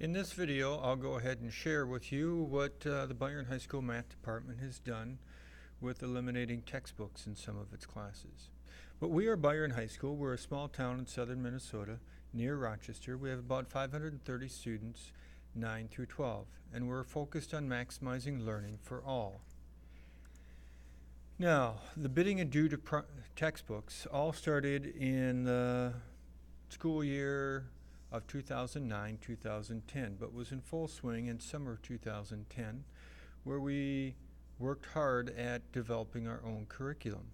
In this video, I'll go ahead and share with you what the Byron High School Math Department has done with eliminating textbooks in some of its classes. But we are Byron High School. We're a small town in southern Minnesota near Rochester. We have about 530 students, 9 through 12, and we're focused on maximizing learning for all. Now, the bidding adieu to textbooks all started in the school year of 2009-2010, but was in full swing in summer of 2010, where we worked hard at developing our own curriculum.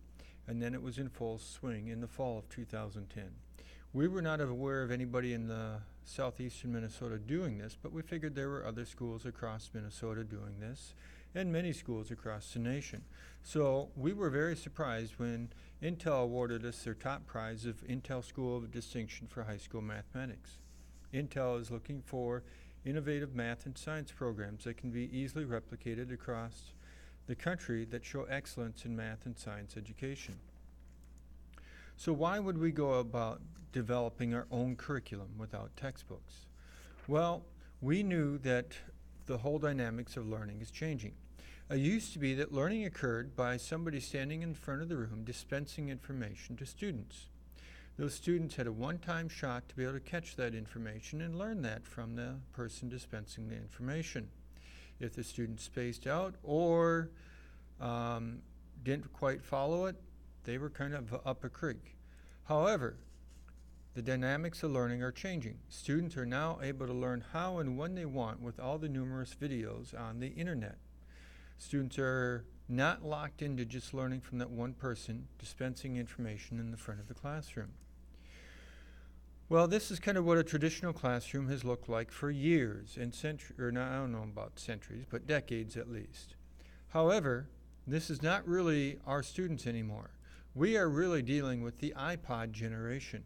And then it was in full swing in the fall of 2010. We were not aware of anybody in the southeastern Minnesota doing this, but we figured there were other schools across Minnesota doing this, and many schools across the nation. So we were very surprised when Intel awarded us their top prize of Intel School of Distinction for High School Mathematics. Intel is looking for innovative math and science programs that can be easily replicated across the country that show excellence in math and science education. So why would we go about developing our own curriculum without textbooks? Well, we knew that the whole dynamics of learning is changing. It used to be that learning occurred by somebody standing in front of the room dispensing information to students. Those students had a one-time shot to be able to catch that information and learn that from the person dispensing the information. If the student spaced out or didn't quite follow it, they were kind of up a creek. However, the dynamics of learning are changing. Students are now able to learn how and when they want with all the numerous videos on the internet. Students are not locked into just learning from that one person dispensing information in the front of the classroom. Well, this is kind of what a traditional classroom has looked like for years and I don't know about centuries, but decades at least. However, this is not really our students anymore. We are really dealing with the iPod generation,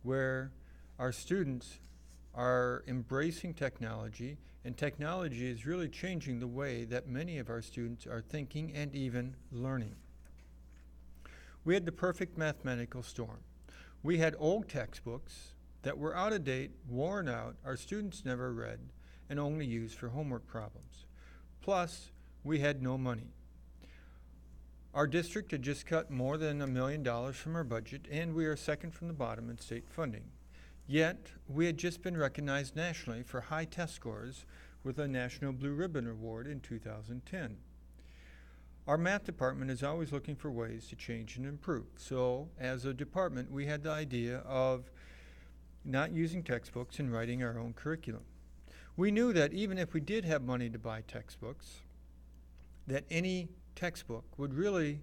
where our students are embracing technology, and technology is really changing the way that many of our students are thinking and even learning. We had the perfect mathematical storm. We had old textbooks that were out of date, worn out, our students never read, and only used for homework problems. Plus, we had no money. Our district had just cut more than $1 million from our budget, and we are second from the bottom in state funding. Yet, we had just been recognized nationally for high test scores with a National Blue Ribbon Award in 2010. Our math department is always looking for ways to change and improve. So, as a department, we had the idea of not using textbooks and writing our own curriculum. We knew that even if we did have money to buy textbooks, that any textbook would really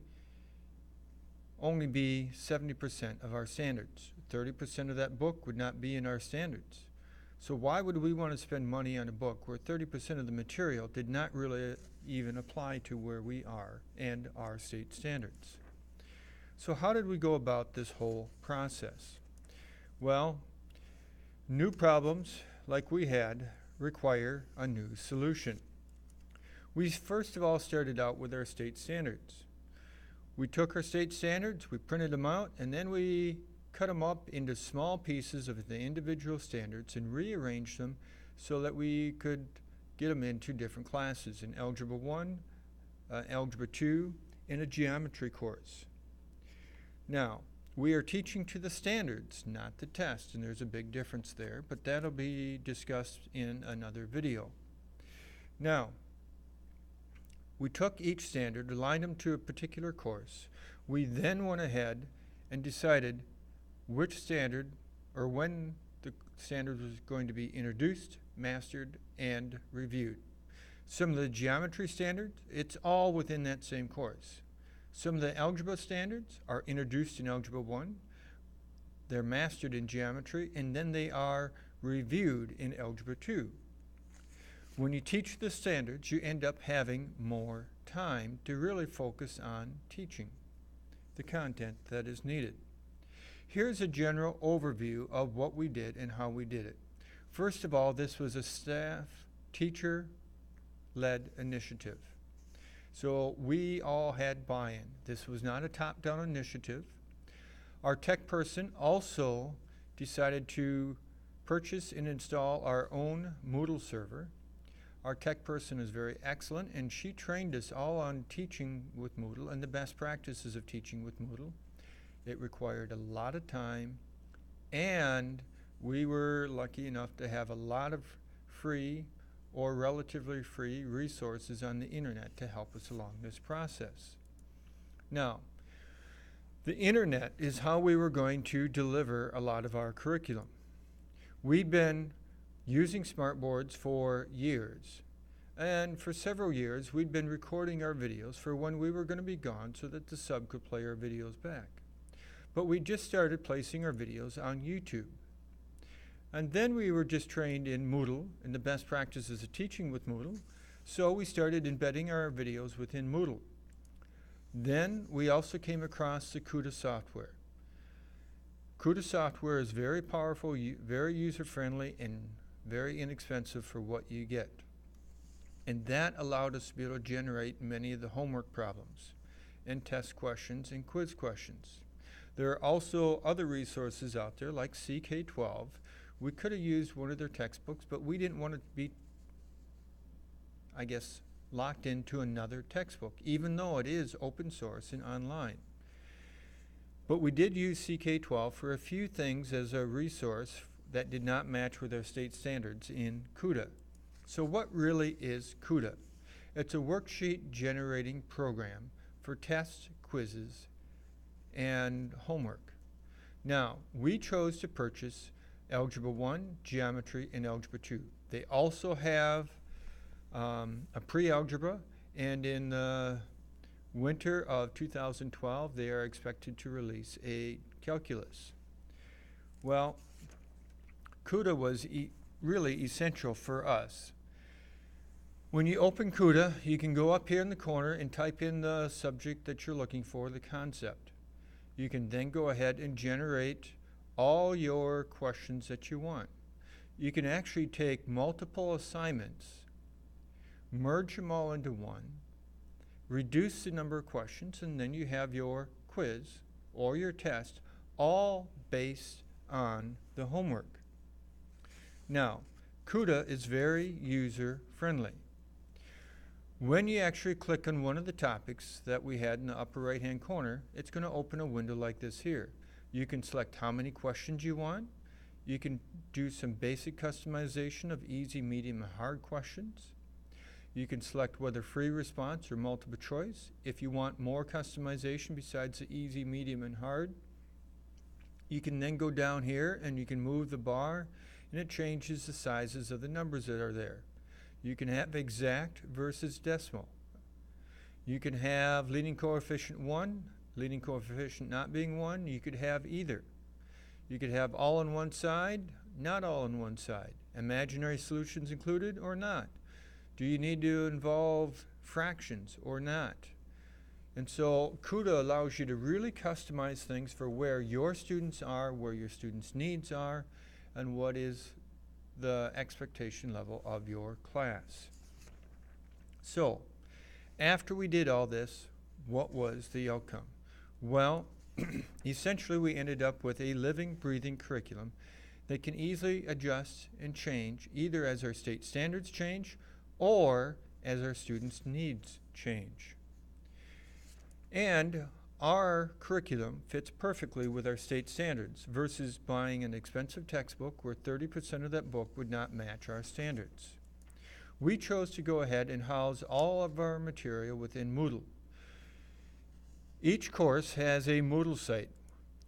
only be 70% of our standards. 30% of that book would not be in our standards. So why would we want to spend money on a book where 30% of the material did not really even apply to where we are and our state standards? So how did we go about this whole process? Well, new problems like we had require a new solution. We first of all started out with our state standards. We took our state standards, we printed them out, and then we cut them up into small pieces of the individual standards and rearranged them so that we could get them into different classes in Algebra 1, Algebra 2, and a geometry course. Now, we are teaching to the standards, not the test, and there's a big difference there, but that'll be discussed in another video. Now, we took each standard, aligned them to a particular course. We then went ahead and decided which standard or when the standard was going to be introduced, mastered, and reviewed. Some of the geometry standards, it's all within that same course. Some of the algebra standards are introduced in Algebra 1, they're mastered in geometry, and then they are reviewed in Algebra 2. When you teach the standards, you end up having more time to really focus on teaching the content that is needed. Here's a general overview of what we did and how we did it. First of all, this was a staff, teacher-led initiative. So we all had buy-in. This was not a top-down initiative. Our tech person also decided to purchase and install our own Moodle server. Our tech person is very excellent, and she trained us all on teaching with Moodle and the best practices of teaching with Moodle. It required a lot of time, and we were lucky enough to have a lot of free or relatively free resources on the internet to help us along this process. Now, the internet is how we were going to deliver a lot of our curriculum. We'd been using smartboards for years, and for several years we'd been recording our videos for when we were going to be gone so that the sub could play our videos back. But we just started placing our videos on YouTube. And then we were just trained in Moodle and the best practices of teaching with Moodle, so we started embedding our videos within Moodle. Then we also came across the CUDA software. CUDA software is very powerful, very user-friendly, and very inexpensive for what you get. And that allowed us to be able to generate many of the homework problems and test questions and quiz questions. There are also other resources out there like CK12. We could have used one of their textbooks, but we didn't want it to be, I guess, locked into another textbook, even though it is open source and online. But we did use CK12 for a few things as a resource that did not match with our state standards in CUDA. So what really is CUDA? It's a worksheet generating program for tests, quizzes, and homework. Now, we chose to purchase Algebra 1, Geometry, and Algebra 2. They also have a pre-algebra, and in the winter of 2012, they are expected to release a calculus. Well, CUDA was really essential for us. When you open CUDA, you can go up here in the corner and type in the subject that you're looking for, the concept. You can then go ahead and generate all your questions that you want. You can actually take multiple assignments, merge them all into one, reduce the number of questions, and then you have your quiz or your test all based on the homework. Now, CUDA is very user-friendly. When you actually click on one of the topics that we had in the upper right-hand corner, it's going to open a window like this here. You can select how many questions you want. You can do some basic customization of easy, medium, and hard questions. You can select whether free response or multiple choice. If you want more customization besides the easy, medium, and hard, you can then go down here and you can move the bar, and it changes the sizes of the numbers that are there. You can have exact versus decimal. You can have leading coefficient 1, leading coefficient not being 1. You could have either. You could have all on one side, not all on one side. Imaginary solutions included or not. Do you need to involve fractions or not? And so CUDA allows you to really customize things for where your students are, where your students' needs are, and what is the expectation level of your class. So, after we did all this, what was the outcome? Well, essentially we ended up with a living, breathing curriculum that can easily adjust and change either as our state standards change or as our students' needs change. And our curriculum fits perfectly with our state standards versus buying an expensive textbook where 30% of that book would not match our standards. We chose to go ahead and house all of our material within Moodle. Each course has a Moodle site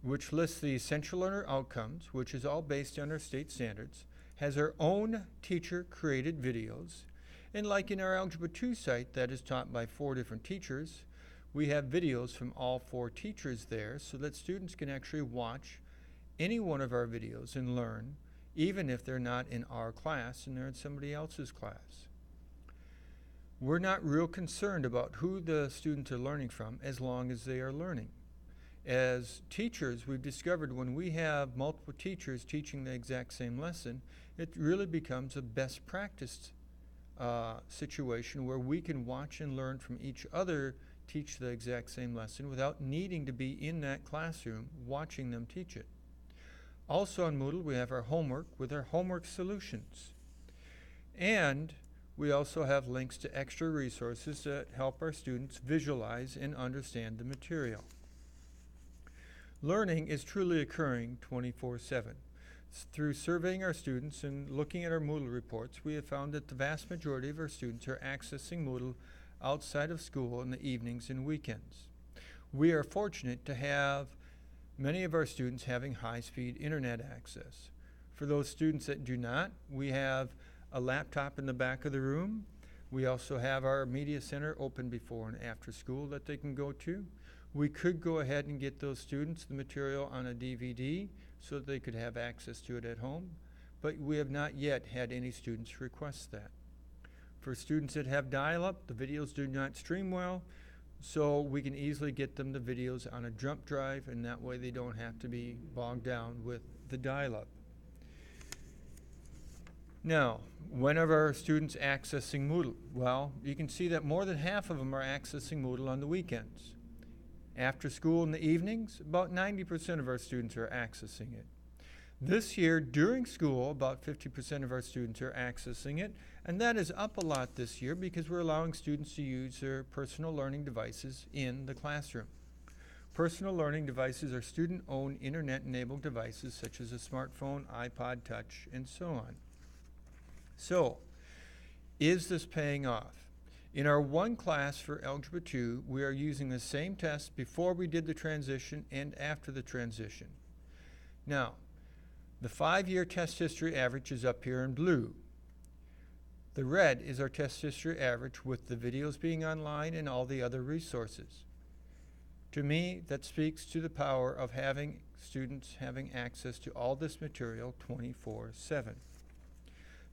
which lists the essential learner outcomes, which is all based on our state standards, has our own teacher-created videos, and like in our Algebra 2 site that is taught by 4 different teachers, we have videos from all 4 teachers there so that students can actually watch any one of our videos and learn, even if they're not in our class and they're in somebody else's class. We're not real concerned about who the students are learning from as long as they are learning. As teachers, we've discovered when we have multiple teachers teaching the exact same lesson, it really becomes a best practice situation where we can watch and learn from each other teach the exact same lesson without needing to be in that classroom watching them teach it. Also on Moodle, we have our homework with our homework solutions. And we also have links to extra resources that help our students visualize and understand the material. Learning is truly occurring 24/7. Through surveying our students and looking at our Moodle reports, we have found that the vast majority of our students are accessing Moodle outside of school in the evenings and weekends. We are fortunate to have many of our students having high-speed internet access. For those students that do not, we have a laptop in the back of the room. We also have our media center open before and after school that they can go to. We could go ahead and get those students the material on a DVD so that they could have access to it at home, but we have not yet had any students request that. For students that have dial-up, the videos do not stream well, so we can easily get them the videos on a jump drive, and that way they don't have to be bogged down with the dial-up. Now, when are our students accessing Moodle? Well, you can see that more than half of them are accessing Moodle on the weekends. After school in the evenings, about 90% of our students are accessing it. This year, during school, about 50% of our students are accessing it, and that is up a lot this year because we're allowing students to use their personal learning devices in the classroom. Personal learning devices are student-owned internet-enabled devices such as a smartphone, iPod Touch, and so on. So, is this paying off? In our one class for Algebra 2, we are using the same test before we did the transition and after the transition. Now, the 5-year test history average is up here in blue. The red is our test history average with the videos being online and all the other resources. To me, that speaks to the power of having students having access to all this material 24/7.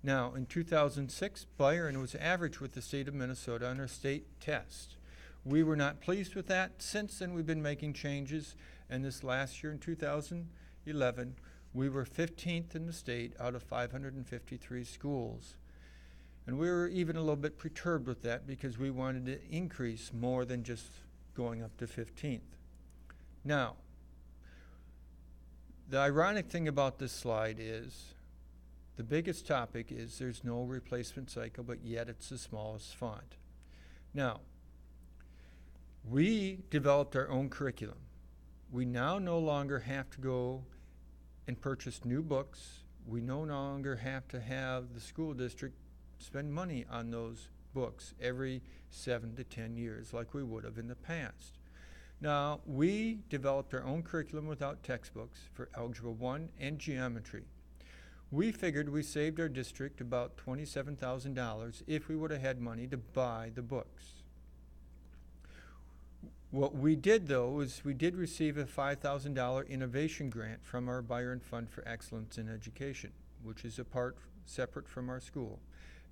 Now, in 2006, Byron was average with the state of Minnesota on our state test. We were not pleased with that. Since then, we've been making changes, and this last year in 2011, we were 15th in the state out of 553 schools. And we were even a little bit perturbed with that because we wanted to increase more than just going up to 15th. Now, the ironic thing about this slide is the biggest topic is there's no replacement cycle, but yet it's the smallest font. Now, we developed our own curriculum. We now no longer have to go and purchase new books. We no longer have to have the school district spend money on those books every 7 to 10 years like we would have in the past. Now, we developed our own curriculum without textbooks for Algebra 1 and Geometry. We figured we saved our district about $27,000 if we would have had money to buy the books. What we did, though, is we did receive a $5,000 innovation grant from our Byron Fund for Excellence in Education, which is a part separate from our school.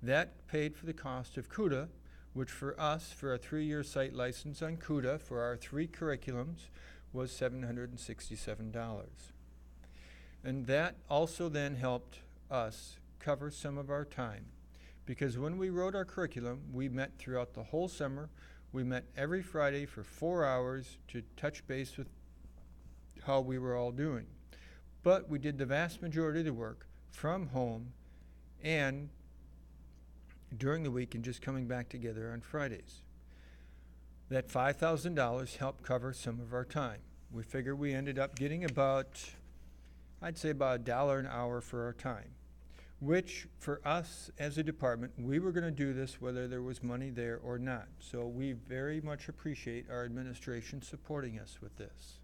That paid for the cost of CUDA, which for us, for a 3-year site license on CUDA for our 3 curriculums, was $767. And that also then helped us cover some of our time. Because when we wrote our curriculum, we met throughout the whole summer. We met every Friday for 4 hours to touch base with how we were all doing. But we did the vast majority of the work from home and during the week and just coming back together on Fridays. That $5,000 helped cover some of our time. We figure we ended up getting about, I'd say about $1 an hour for our time, which for us as a department, we were going to do this whether there was money there or not. So we very much appreciate our administration supporting us with this.